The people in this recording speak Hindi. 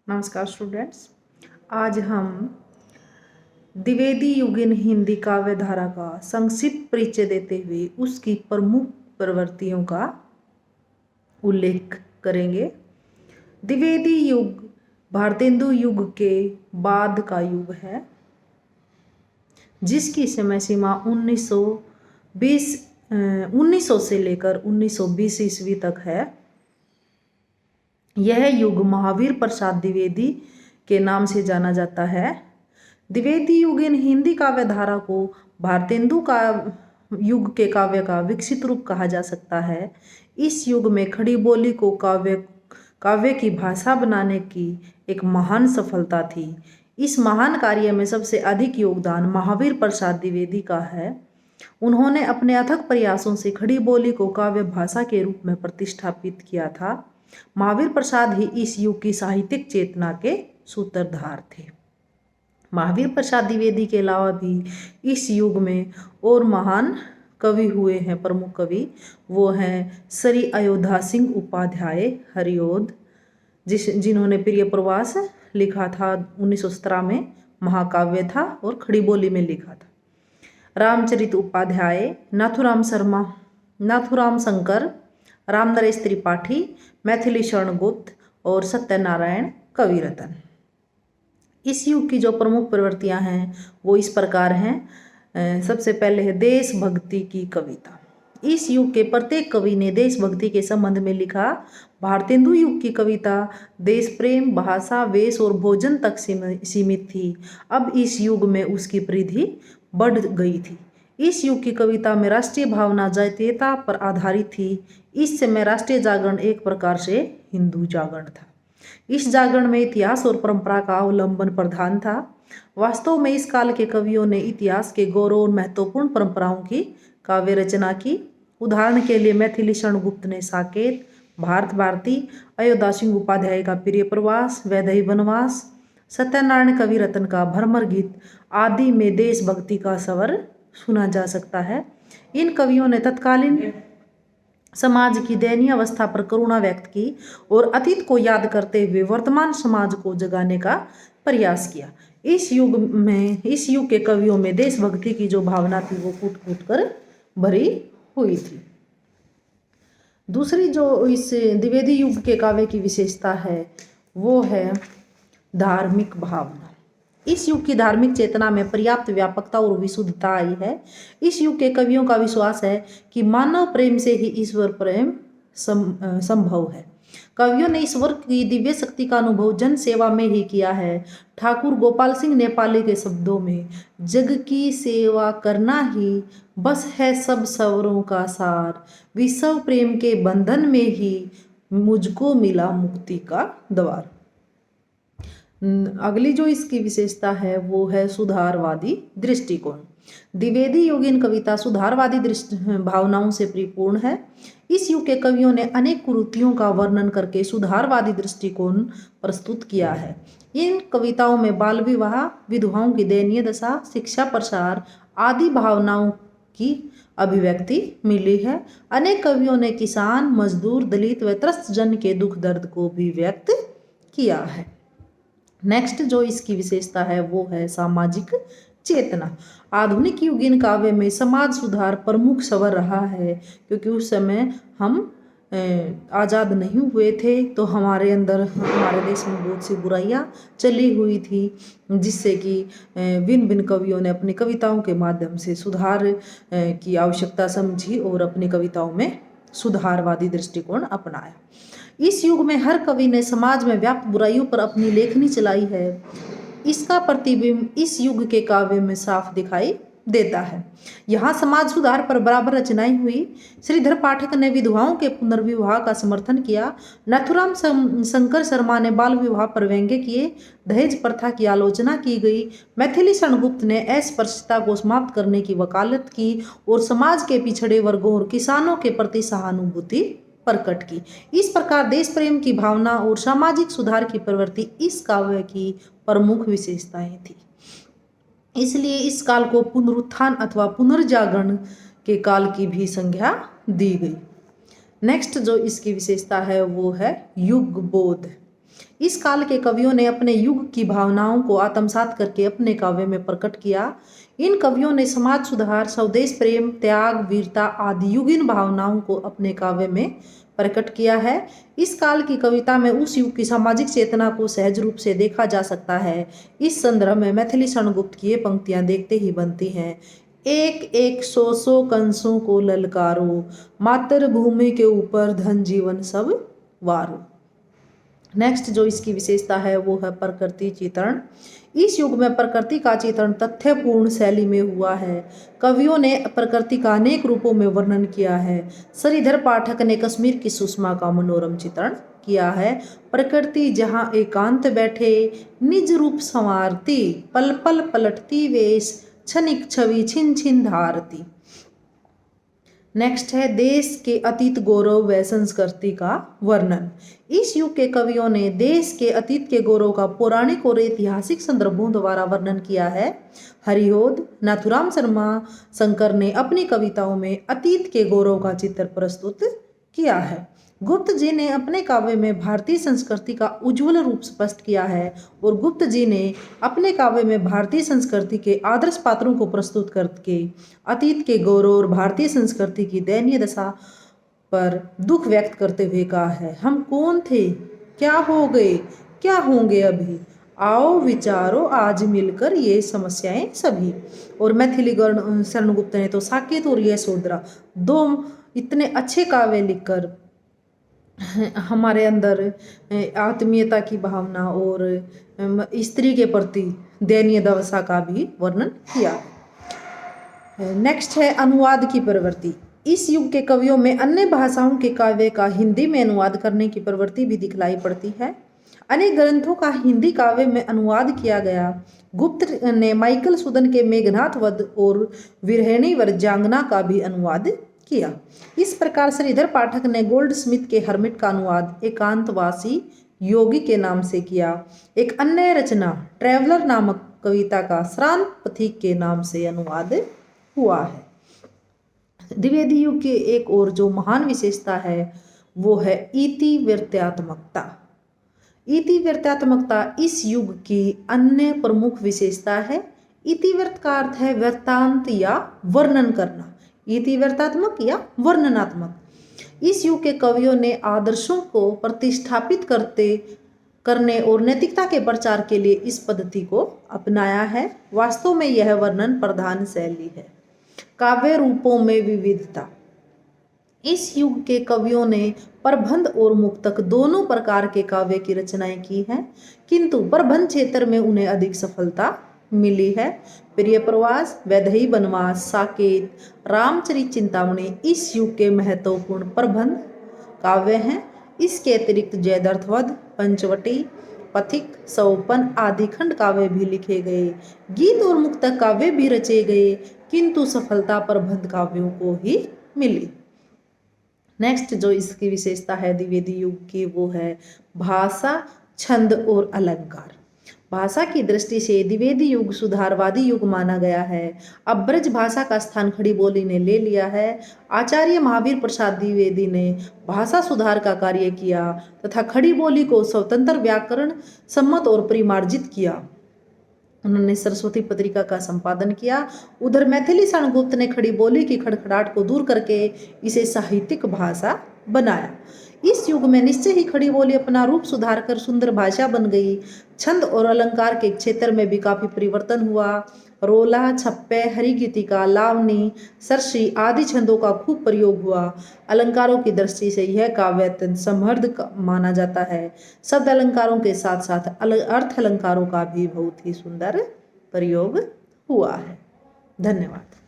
नमस्कार स्टूडेंट्स। आज हम द्विवेदी युगीन हिंदी काव्य धारा का संक्षिप्त परिचय देते हुए उसकी प्रमुख प्रवृत्तियों का उल्लेख करेंगे। द्विवेदी युग भारतेंदु युग के बाद का युग है, जिसकी समय सीमा 1900 से लेकर 1920 ईस्वी तक है। यह युग महावीर प्रसाद द्विवेदी के नाम से जाना जाता है। द्विवेदी युगीन हिंदी काव्य धारा को भारतेंदु का युग के काव्य का विकसित रूप कहा जा सकता है। इस युग में खड़ी बोली को काव्य की भाषा बनाने की एक महान सफलता थी। इस महान कार्य में सबसे अधिक योगदान महावीर प्रसाद द्विवेदी का है। उन्होंने अपने अथक प्रयासों से खड़ी बोली को काव्य भाषा के रूप में प्रतिष्ठापित किया था। महावीर प्रसाद ही इस युग की साहित्यिक चेतना के सूत्रधार थे। महावीर प्रसाद द्विवेदी के अलावा भी इस युग में और महान कवि हुए हैं। प्रमुख कवि वो हैं श्री अयोध्या सिंह उपाध्याय हरिओद, जिन्होंने प्रिय प्रवास लिखा था 1917 में, महाकाव्य था और खड़ी बोली में लिखा था। रामचरित उपाध्याय, नाथुराम शंकर, रामनरेश त्रिपाठी, मैथिली शरण गुप्त और सत्यनारायण कविरत्न। इस युग की जो प्रमुख प्रवृत्तियां हैं वो इस प्रकार हैं। सबसे पहले है देशभक्ति की कविता। इस युग के प्रत्येक कवि ने देशभक्ति के संबंध में लिखा। भारतेंदु युग की कविता देश प्रेम, भाषा, वेश और भोजन तक सीमित थी। अब इस युग में उसकी परिधि बढ़ गई थी। इस युग की कविता में राष्ट्रीय भावना जातीयता पर आधारित थी। इस समय राष्ट्रीय जागरण एक प्रकार से हिंदू जागरण था। इस जागरण में इतिहास और परंपरा का अवलंबन प्रधान था। वास्तव में इस काल के कवियों ने इतिहास के गौरव और महत्वपूर्ण परंपराओं की काव्य रचना की। उदाहरण के लिए मैथिली शरण गुप्त ने साकेत, भारत भारती, अयोध्या सिंह उपाध्याय का प्रिय प्रवास, वैदेही वनवास, सत्यनारायण कविरत्न का भ्रमर गीत आदि में देशभक्ति का स्वर सुना जा सकता है। इन कवियों ने तत्कालीन समाज की दयनीय अवस्था पर करुणा व्यक्त की और अतीत को याद करते हुए वर्तमान समाज को जगाने का प्रयास किया। इस युग के कवियों में देशभक्ति की जो भावना थी वो कूट कूट कर भरी हुई थी। दूसरी जो इस द्विवेदी युग के काव्य की विशेषता है वो है धार्मिक भावना। इस युग की धार्मिक चेतना में पर्याप्त व्यापकता और विशुद्धता आई है। इस युग के कवियों का विश्वास है कि मानव प्रेम से ही ईश्वर प्रेम संभव है। कवियों ने ईश्वर की दिव्य शक्ति का अनुभव जन सेवा में ही किया है। ठाकुर गोपाल सिंह नेपाली के शब्दों में, जग की सेवा करना ही बस है सब सवरों का सार, विश्व प्रेम के बंधन में ही मुझको मिला मुक्ति का द्वार। अगली जो इसकी विशेषता है वो है सुधारवादी दृष्टिकोण। द्विवेदी युगीन कविता सुधारवादी भावनाओं से परिपूर्ण है। इस युग के कवियों ने अनेक कुरीतियों का वर्णन करके सुधारवादी दृष्टिकोण प्रस्तुत किया है। इन कविताओं में बाल विवाह, विधवाओं की दयनीय दशा, शिक्षा प्रसार आदि भावनाओं की अभिव्यक्ति मिली है। अनेक कवियों ने किसान, मजदूर, दलित व त्रस्त जन के दुख दर्द को भी व्यक्त किया है। नेक्स्ट जो इसकी विशेषता है वो है सामाजिक चेतना। आधुनिक युगीन काव्य में समाज सुधार प्रमुख स्वर रहा है, क्योंकि उस समय हम आज़ाद नहीं हुए थे तो हमारे अंदर, हमारे देश में बहुत सी बुराइयां चली हुई थी, जिससे कि भिन्न भिन्न कवियों ने अपनी कविताओं के माध्यम से सुधार की आवश्यकता समझी और अपनी कविताओं में सुधारवादी दृष्टिकोण अपनाया। इस युग में हर कवि ने समाज में व्याप्त बुराइयों पर अपनी लेखनी चलाई है। इसका प्रतिबिंब इस युग के काव्य में साफ दिखाई देता है। यहाँ समाज सुधार पर बराबर रचनाएं हुई। श्रीधर पाठक ने विधवाओं के पुनर्विवाह का समर्थन किया। नाथुराम शंकर शर्मा ने बाल विवाह पर व्यंग्य किए। दहेज प्रथा की आलोचना की गई। मैथिली शरण गुप्त ने अस्पृश्यता को समाप्त करने की वकालत की और समाज के पिछड़े वर्गों और किसानों के प्रति सहानुभूति प्रकट की। इस प्रकार देश प्रेम की भावना और सामाजिक सुधार की प्रवृत्ति इस काव्य की प्रमुख विशेषताएं थी। इसलिए इस काल को पुनरुत्थान अथवा पुनर्जागरण के काल की भी संज्ञा दी गई। नेक्स्ट जो इसकी विशेषता है वो है युग बोध। इस काल के कवियों ने अपने युग की भावनाओं को आत्मसात करके अपने काव्य में प्रकट किया। इन कवियों ने समाज सुधार, स्वदेश प्रेम, त्याग, वीरता आदि युगीन भावनाओं को अपने काव्य में प्रकट किया है। इस काल की कविता में उस युग की सामाजिक चेतना को सहज रूप से देखा जा सकता है। इस संदर्भ में मैथिली शरण गुप्त की ये पंक्तियां देखते ही बनती हैं। एक एक सौ कंसों को ललकारो, मातृभूमि के ऊपर धन जीवन सब वारो। नेक्स्ट जो इसकी विशेषता है वो है प्रकृति चित्रण। इस युग में प्रकृति का चित्रण तथ्यपूर्ण शैली में हुआ है। कवियों ने प्रकृति का अनेक रूपों में वर्णन किया है। श्रीधर पाठक ने कश्मीर की सुषमा का मनोरम चित्रण किया है। प्रकृति जहाँ एकांत बैठे, निज रूप संवारती, पल पल पलटती वेश, क्षणिक छवि छिन छिन धारती। नेक्स्ट है देश के अतीत गौरव व संस्कृति का वर्णन। इस युग के कवियों ने देश के अतीत के गौरव का पौराणिक और ऐतिहासिक संदर्भों द्वारा वर्णन किया है। हरिओद, नाथुराम शर्मा शंकर ने अपनी कविताओं में अतीत के गौरव का चित्र प्रस्तुत किया है। गुप्त जी ने अपने काव्य में भारतीय संस्कृति का उज्ज्वल रूप स्पष्ट किया है और गुप्त जी ने अपने काव्य में भारतीय संस्कृति के आदर्श पात्रों को प्रस्तुत करके अतीत के गौरव और भारतीय संस्कृति की दयनीय दशा पर दुख व्यक्त करते हुए कहा है, हम कौन थे, क्या हो गए, क्या होंगे अभी, आओ विचारो आज मिलकर ये समस्याएं सभी। और मैथिली शरण गुप्त ने तो साकेत और यशोधरा दो इतने अच्छे काव्य लिखकर हमारे अंदर आत्मीयता की भावना और स्त्री के प्रति दयनीय दशा का भी वर्णन किया। नेक्स्ट है अनुवाद की प्रवृत्ति। इस युग के कवियों में अन्य भाषाओं के काव्य का हिंदी में अनुवाद करने की प्रवृत्ति भी दिखलाई पड़ती है। अनेक ग्रंथों का हिंदी काव्य में अनुवाद किया गया। गुप्त ने माइकल सुदन के मेघनाथ वध और विरहिणी वज्रांगना का भी अनुवाद किया। इस प्रकार श्रीधर पाठक ने गोल्ड स्मिथ के हर्मिट का अनुवाद एकांतवासी योगी के नाम से किया। एक अन्य रचना ट्रैवलर नामक कविता का श्रांत पथिक के नाम से अनुवाद हुआ है। द्विवेदी युग की एक और जो महान विशेषता है वो है इतिवृत्तात्मकता। इतिवृत्तात्मकता इस युग की अन्य प्रमुख विशेषता है। इतिवृत्त का अर्थ है वृत्तांत या वर्णन करना, इतिवृत्तात्मक या वर्णनात्मक। इस युग के कवियों ने आदर्शों को प्रतिष्ठापित करने और नैतिकता के प्रचार के लिए इस पद्धति को अपनाया है। वास्तव में यह वर्णन प्रधान शैली है। काव्य रूपों में विविधता। इस युग के कवियों ने प्रबंध और मुक्तक दोनों प्रकार के काव्य की रचनाएं की हैं, किंतु प्रबंध क्षेत्र में उन्हें अधिक सफलता मिली है। प्रिय प्रवास, वैदेही वनवास, साकेत, रामचरित चिंतामणि इस युग के महत्वपूर्ण प्रबंध काव्य हैं। इसके अतिरिक्त जयद्रथ, पंचवटी, पथिक, सौपन आदि खंड काव्य भी लिखे गए। गीत और मुक्तक काव्य भी रचे गए, किंतु सफलता प्रबंध काव्यों को ही मिली। नेक्स्ट जो इसकी विशेषता है द्विवेदी युग की वो है भाषा, छंद और अलंकार। भाषा की दृष्टि से द्विवेदी युग सुधारवादी युग माना गया है। अब ब्रज भाषा का स्थान खड़ी बोली ने ले लिया है। आचार्य महावीर प्रसाद द्विवेदी ने भाषा सुधार का कार्य किया तथा खड़ी बोली को स्वतंत्र व्याकरण सम्मत और परिमार्जित किया। उन्होंने सरस्वती पत्रिका का संपादन किया। उधर मैथिली शरण गुप्त ने खड़ी बोली की खड़खड़ाहट को दूर करके इसे साहित्यिक भाषा बनाया। इस युग में निश्चय ही खड़ी बोली अपना रूप सुधार कर सुंदर भाषा बन गई। छंद और अलंकार के क्षेत्र में भी काफी परिवर्तन हुआ। रोला, छप्पे, हरिगीतिका, लावनी, सरसी आदि छंदों का खूब प्रयोग हुआ। अलंकारों की दृष्टि से यह काव्य अत्यंत समृद्ध माना जाता है। शब्द अलंकारों के साथ साथ अर्थ अलंकारों का भी बहुत ही सुंदर प्रयोग हुआ है। धन्यवाद।